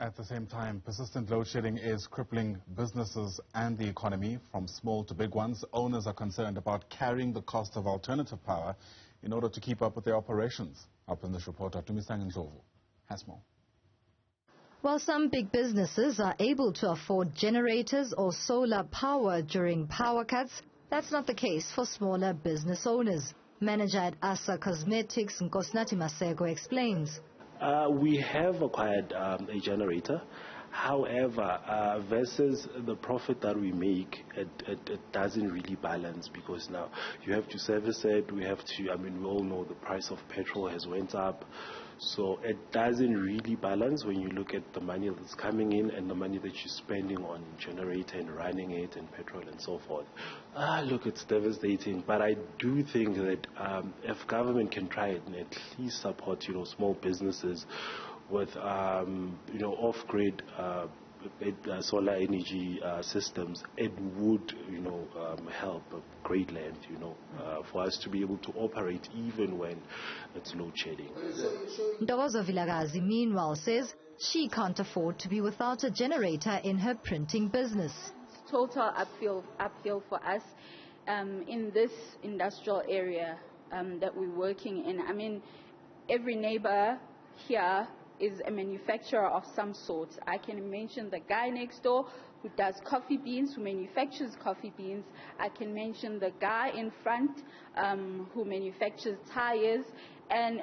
At the same time, persistent load shedding is crippling businesses and the economy, from small to big ones. Owners are concerned about carrying the cost of alternative power in order to keep up with their operations. Up in this report, Tumisang and Ndlovu has more. While some big businesses are able to afford generators or solar power during power cuts, that's not the case for smaller business owners. Manager at Asa Cosmetics, Nkosinathi Maseko, explains. We have acquired a generator. However, versus the profit that we make, it doesn't really balance, because now you have to service it. We all know the price of petrol has went up. So it doesn't really balance when you look at the money that's coming in and the money that you're spending on generator and running it and petrol and so forth. Look, it's devastating. But I do think that if government can try it and at least support, small businesses with, off-grid solar energy systems, it would, help a great length, for us to be able to operate even when it's load shedding. Ndlovu meanwhile says she can't afford to be without a generator in her printing business. Total uphill for us in this industrial area that we're working in. I mean, every neighbor here is a manufacturer of some sort. I can mention the guy next door who does coffee beans, who manufactures coffee beans. I can mention the guy in front who manufactures tires. And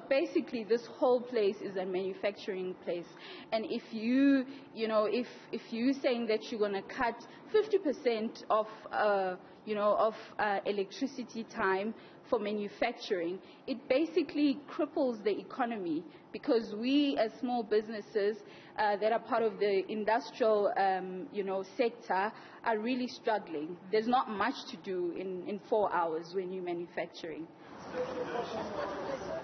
basically this whole place is a manufacturing place. And if if you're saying that you're going to cut 50% of electricity time for manufacturing, it basically cripples the economy, because we as small businesses that are part of the industrial sector are really struggling. There's not much to do in 4 hours when you're manufacturing.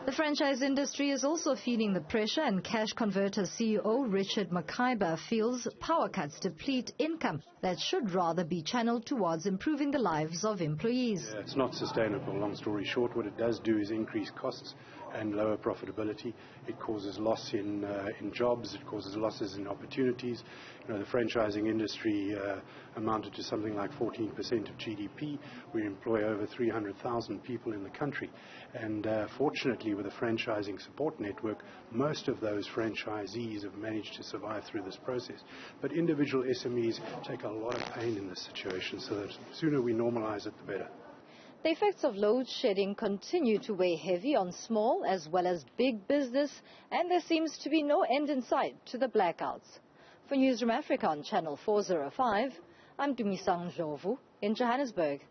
The franchise industry is also feeling the pressure, and Cash Converter CEO Richard Makaiba feels power cuts deplete income that should rather be channeled towards improving the lives of employees. Yeah, it's not sustainable, long story short. What it does do is increase costs and lower profitability. It causes loss in jobs, it causes losses in opportunities. The franchising industry amounted to something like 14% of GDP. We employ over 300,000 people in the country. And fortunately, with the franchising support network, most of those franchisees have managed to survive through this process. But individual SMEs take a lot of pain in this situation, so the sooner we normalize it, the better. The effects of load shedding continue to weigh heavy on small as well as big business, and there seems to be no end in sight to the blackouts. For Newzroom Afrika on Channel 405, I'm Tumisang Ndlovu in Johannesburg.